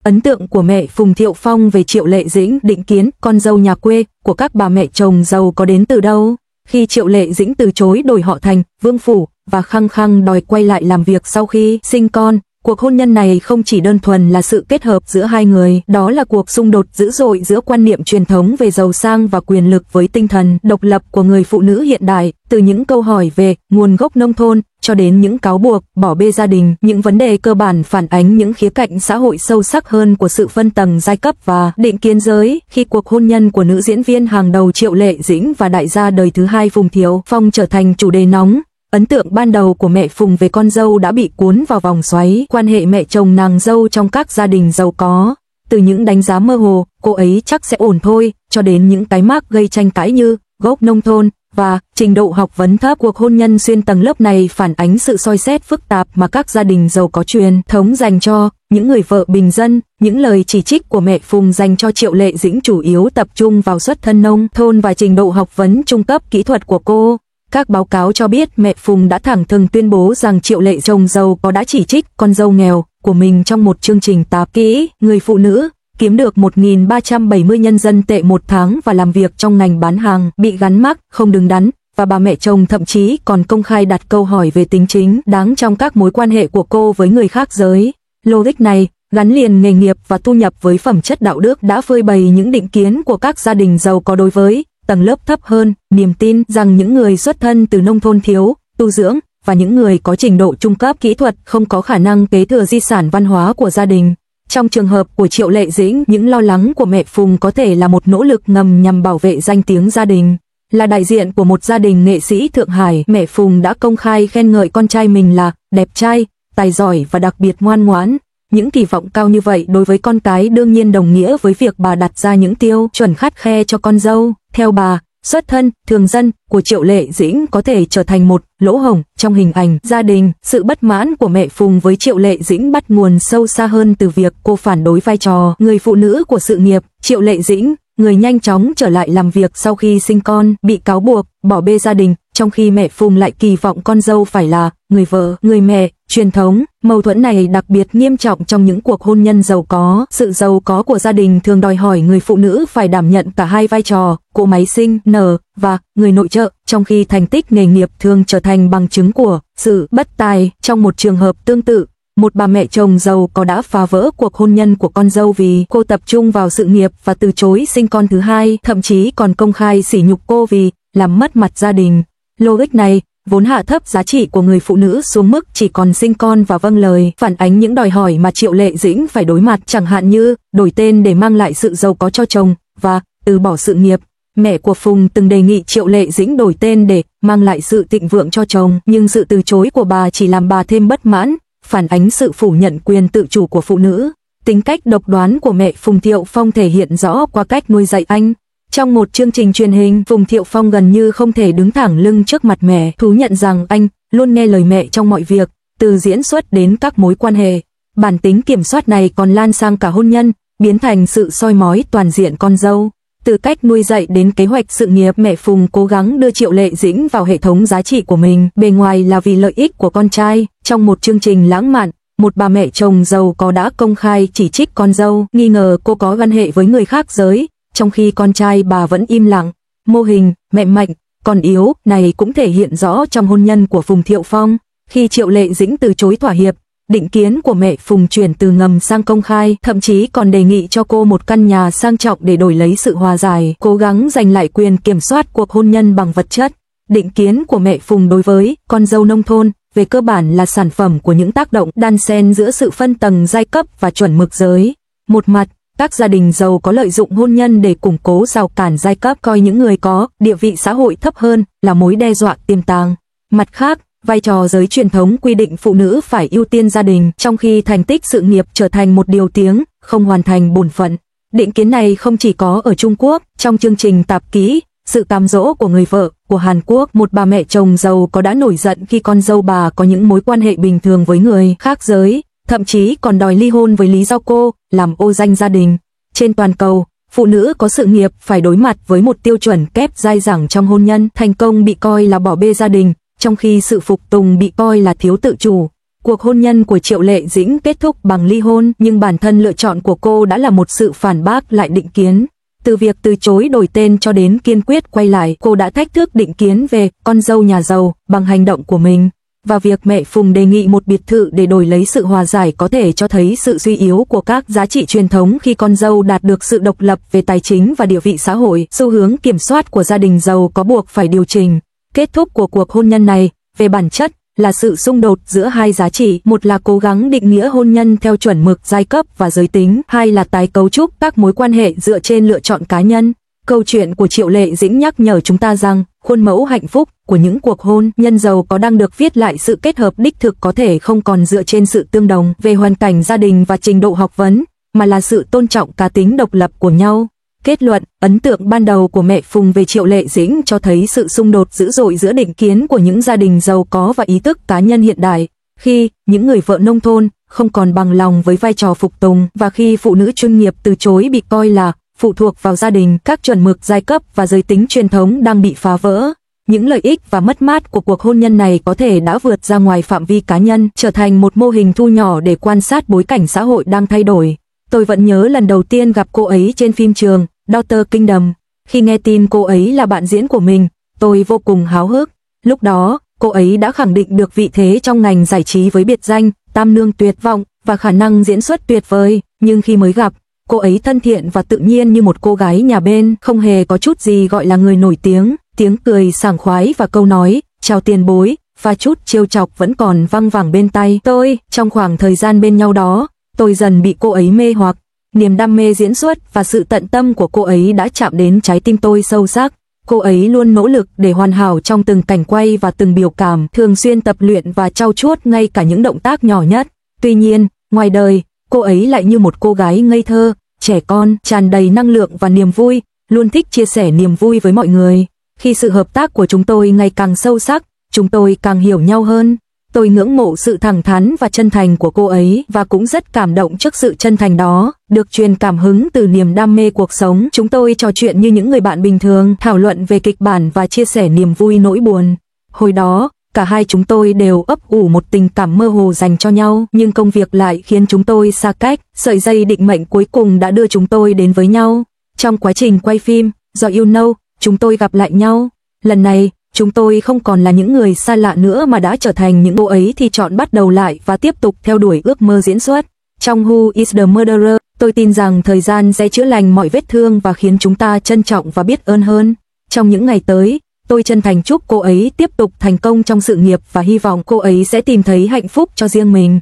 Ấn tượng của mẹ Phùng Thiệu Phong về Triệu Lệ Dĩnh, định kiến con dâu nhà quê của các bà mẹ chồng giàu có đến từ đâu? Khi Triệu Lệ Dĩnh từ chối đổi họ thành Vương Phủ và khăng khăng đòi quay lại làm việc sau khi sinh con, cuộc hôn nhân này không chỉ đơn thuần là sự kết hợp giữa hai người, đó là cuộc xung đột dữ dội giữa quan niệm truyền thống về giàu sang và quyền lực với tinh thần độc lập của người phụ nữ hiện đại, từ những câu hỏi về nguồn gốc nông thôn cho đến những cáo buộc bỏ bê gia đình, những vấn đề cơ bản phản ánh những khía cạnh xã hội sâu sắc hơn của sự phân tầng giai cấp và định kiến giới. Khi cuộc hôn nhân của nữ diễn viên hàng đầu Triệu Lệ Dĩnh và đại gia đời thứ hai Phùng Thiệu Phong trở thành chủ đề nóng, ấn tượng ban đầu của mẹ Phùng về con dâu đã bị cuốn vào vòng xoáy quan hệ mẹ chồng nàng dâu trong các gia đình giàu có. Từ những đánh giá mơ hồ, cô ấy chắc sẽ ổn thôi, cho đến những cái mác gây tranh cãi như gốc nông thôn và trình độ học vấn thấp. Cuộc hôn nhân xuyên tầng lớp này phản ánh sự soi xét phức tạp mà các gia đình giàu có truyền thống dành cho những người vợ bình dân. Những lời chỉ trích của mẹ Phùng dành cho Triệu Lệ Dĩnh chủ yếu tập trung vào xuất thân nông thôn và trình độ học vấn trung cấp kỹ thuật của cô. Các báo cáo cho biết mẹ Phùng đã thẳng thừng tuyên bố rằng Triệu Lệ chồng giàu có đã chỉ trích con dâu nghèo của mình trong một chương trình tạp kỹ. Người phụ nữ kiếm được 1.370 nhân dân tệ một tháng và làm việc trong ngành bán hàng bị gắn mác không đứng đắn, và bà mẹ chồng thậm chí còn công khai đặt câu hỏi về tính chính đáng trong các mối quan hệ của cô với người khác giới. Logic này gắn liền nghề nghiệp và thu nhập với phẩm chất đạo đức đã phơi bày những định kiến của các gia đình giàu có đối với tầng lớp thấp hơn, niềm tin rằng những người xuất thân từ nông thôn thiếu tu dưỡng và những người có trình độ trung cấp kỹ thuật không có khả năng kế thừa di sản văn hóa của gia đình. Trong trường hợp của Triệu Lệ Dĩnh, những lo lắng của mẹ Phùng có thể là một nỗ lực ngầm nhằm bảo vệ danh tiếng gia đình. Là đại diện của một gia đình nghệ sĩ Thượng Hải, mẹ Phùng đã công khai khen ngợi con trai mình là đẹp trai, tài giỏi và đặc biệt ngoan ngoãn. Những kỳ vọng cao như vậy đối với con cái đương nhiên đồng nghĩa với việc bà đặt ra những tiêu chuẩn khắt khe cho con dâu. Theo bà, xuất thân thường dân của Triệu Lệ Dĩnh có thể trở thành một lỗ hổng trong hình ảnh gia đình. Sự bất mãn của mẹ Phùng với Triệu Lệ Dĩnh bắt nguồn sâu xa hơn từ việc cô phản đối vai trò người phụ nữ của sự nghiệp. Triệu Lệ Dĩnh, người nhanh chóng trở lại làm việc sau khi sinh con, bị cáo buộc bỏ bê gia đình, trong khi mẹ Phùng lại kỳ vọng con dâu phải là người vợ, người mẹ truyền thống. Mâu thuẫn này đặc biệt nghiêm trọng trong những cuộc hôn nhân giàu có. Sự giàu có của gia đình thường đòi hỏi người phụ nữ phải đảm nhận cả hai vai trò, cỗ máy sinh nở và người nội trợ, trong khi thành tích nghề nghiệp thường trở thành bằng chứng của sự bất tài. Trong một trường hợp tương tự, một bà mẹ chồng giàu có đã phá vỡ cuộc hôn nhân của con dâu vì cô tập trung vào sự nghiệp và từ chối sinh con thứ hai, thậm chí còn công khai sỉ nhục cô vì làm mất mặt gia đình. Logic này vốn hạ thấp giá trị của người phụ nữ xuống mức chỉ còn sinh con và vâng lời, phản ánh những đòi hỏi mà Triệu Lệ Dĩnh phải đối mặt, chẳng hạn như đổi tên để mang lại sự giàu có cho chồng và từ bỏ sự nghiệp. Mẹ của Phùng từng đề nghị Triệu Lệ Dĩnh đổi tên để mang lại sự thịnh vượng cho chồng, nhưng sự từ chối của bà chỉ làm bà thêm bất mãn, phản ánh sự phủ nhận quyền tự chủ của phụ nữ. Tính cách độc đoán của mẹ Phùng Thiệu Phong thể hiện rõ qua cách nuôi dạy anh. Trong một chương trình truyền hình, Phùng Thiệu Phong gần như không thể đứng thẳng lưng trước mặt mẹ, thú nhận rằng anh luôn nghe lời mẹ trong mọi việc, từ diễn xuất đến các mối quan hệ. Bản tính kiểm soát này còn lan sang cả hôn nhân, biến thành sự soi mói toàn diện con dâu. Từ cách nuôi dạy đến kế hoạch sự nghiệp, mẹ Phùng cố gắng đưa Triệu Lệ Dĩnh vào hệ thống giá trị của mình, bề ngoài là vì lợi ích của con trai. Trong một chương trình lãng mạn, một bà mẹ chồng giàu có đã công khai chỉ trích con dâu, nghi ngờ cô có quan hệ với người khác giới, trong khi con trai bà vẫn im lặng. Mô hình mẹ mạnh, con yếu này cũng thể hiện rõ trong hôn nhân của Phùng Thiệu Phong. Khi Triệu Lệ Dĩnh từ chối thỏa hiệp, định kiến của mẹ Phùng chuyển từ ngầm sang công khai, thậm chí còn đề nghị cho cô một căn nhà sang trọng để đổi lấy sự hòa giải, cố gắng giành lại quyền kiểm soát cuộc hôn nhân bằng vật chất. Định kiến của mẹ Phùng đối với con dâu nông thôn về cơ bản là sản phẩm của những tác động đan xen giữa sự phân tầng giai cấp và chuẩn mực giới. Một mặt, các gia đình giàu có lợi dụng hôn nhân để củng cố rào cản giai cấp, coi những người có địa vị xã hội thấp hơn là mối đe dọa tiềm tàng. Mặt khác, vai trò giới truyền thống quy định phụ nữ phải ưu tiên gia đình, trong khi thành tích sự nghiệp trở thành một điều tiếng, không hoàn thành bổn phận. Định kiến này không chỉ có ở Trung Quốc. Trong chương trình tạp kỹ Sự cám dỗ của người vợ của Hàn Quốc, một bà mẹ chồng giàu có đã nổi giận khi con dâu bà có những mối quan hệ bình thường với người khác giới, thậm chí còn đòi ly hôn với lý do cô làm ô danh gia đình. Trên toàn cầu, phụ nữ có sự nghiệp phải đối mặt với một tiêu chuẩn kép dai dẳng trong hôn nhân. Thành công bị coi là bỏ bê gia đình, trong khi sự phục tùng bị coi là thiếu tự chủ. Cuộc hôn nhân của Triệu Lệ Dĩnh kết thúc bằng ly hôn, nhưng bản thân lựa chọn của cô đã là một sự phản bác lại định kiến. Từ việc từ chối đổi tên cho đến kiên quyết quay lại, cô đã thách thức định kiến về con dâu nhà giàu bằng hành động của mình. Và việc mẹ Phùng đề nghị một biệt thự để đổi lấy sự hòa giải có thể cho thấy sự suy yếu của các giá trị truyền thống khi con dâu đạt được sự độc lập về tài chính và địa vị xã hội. Xu hướng kiểm soát của gia đình giàu có buộc phải điều chỉnh. Kết thúc của cuộc hôn nhân này, về bản chất, là sự xung đột giữa hai giá trị, một là cố gắng định nghĩa hôn nhân theo chuẩn mực giai cấp và giới tính, hai là tái cấu trúc các mối quan hệ dựa trên lựa chọn cá nhân. Câu chuyện của Triệu Lệ Dĩnh nhắc nhở chúng ta rằng, khuôn mẫu hạnh phúc của những cuộc hôn nhân giàu có đang được viết lại, sự kết hợp đích thực có thể không còn dựa trên sự tương đồng về hoàn cảnh gia đình và trình độ học vấn, mà là sự tôn trọng cá tính độc lập của nhau. Kết luận, ấn tượng ban đầu của mẹ Phùng về Triệu Lệ Dĩnh cho thấy sự xung đột dữ dội giữa định kiến của những gia đình giàu có và ý thức cá nhân hiện đại. Khi những người vợ nông thôn không còn bằng lòng với vai trò phục tùng, và khi phụ nữ chuyên nghiệp từ chối bị coi là phụ thuộc vào gia đình, các chuẩn mực giai cấp và giới tính truyền thống đang bị phá vỡ. Những lợi ích và mất mát của cuộc hôn nhân này có thể đã vượt ra ngoài phạm vi cá nhân, trở thành một mô hình thu nhỏ để quan sát bối cảnh xã hội đang thay đổi. Tôi vẫn nhớ lần đầu tiên gặp cô ấy trên phim trường Daughter Kingdom. Khi nghe tin cô ấy là bạn diễn của mình, tôi vô cùng háo hức. Lúc đó, cô ấy đã khẳng định được vị thế trong ngành giải trí với biệt danh Tam Nương tuyệt vọng và khả năng diễn xuất tuyệt vời. Nhưng khi mới gặp, cô ấy thân thiện và tự nhiên như một cô gái nhà bên, không hề có chút gì gọi là người nổi tiếng. Tiếng cười sảng khoái và câu nói chào tiền bối và chút trêu chọc vẫn còn văng vẳng bên tai tôi. Trong khoảng thời gian bên nhau đó, tôi dần bị cô ấy mê hoặc. Niềm đam mê diễn xuất và sự tận tâm của cô ấy đã chạm đến trái tim tôi sâu sắc. Cô ấy luôn nỗ lực để hoàn hảo trong từng cảnh quay và từng biểu cảm, thường xuyên tập luyện và trau chuốt ngay cả những động tác nhỏ nhất. Tuy nhiên, ngoài đời, cô ấy lại như một cô gái ngây thơ, trẻ con, tràn đầy năng lượng và niềm vui, luôn thích chia sẻ niềm vui với mọi người. Khi sự hợp tác của chúng tôi ngày càng sâu sắc, chúng tôi càng hiểu nhau hơn. Tôi ngưỡng mộ sự thẳng thắn và chân thành của cô ấy, và cũng rất cảm động trước sự chân thành đó, được truyền cảm hứng từ niềm đam mê cuộc sống. Chúng tôi trò chuyện như những người bạn bình thường, thảo luận về kịch bản và chia sẻ niềm vui nỗi buồn. Hồi đó, cả hai chúng tôi đều ấp ủ một tình cảm mơ hồ dành cho nhau, nhưng công việc lại khiến chúng tôi xa cách. Sợi dây định mệnh cuối cùng đã đưa chúng tôi đến với nhau. Trong quá trình quay phim, do You Know, chúng tôi gặp lại nhau. Lần này, chúng tôi không còn là những người xa lạ nữa mà đã trở thành những cô ấy thì chọn bắt đầu lại và tiếp tục theo đuổi ước mơ diễn xuất. Trong Who is the Murderer, tôi tin rằng thời gian sẽ chữa lành mọi vết thương và khiến chúng ta trân trọng và biết ơn hơn. Trong những ngày tới, tôi chân thành chúc cô ấy tiếp tục thành công trong sự nghiệp và hy vọng cô ấy sẽ tìm thấy hạnh phúc cho riêng mình.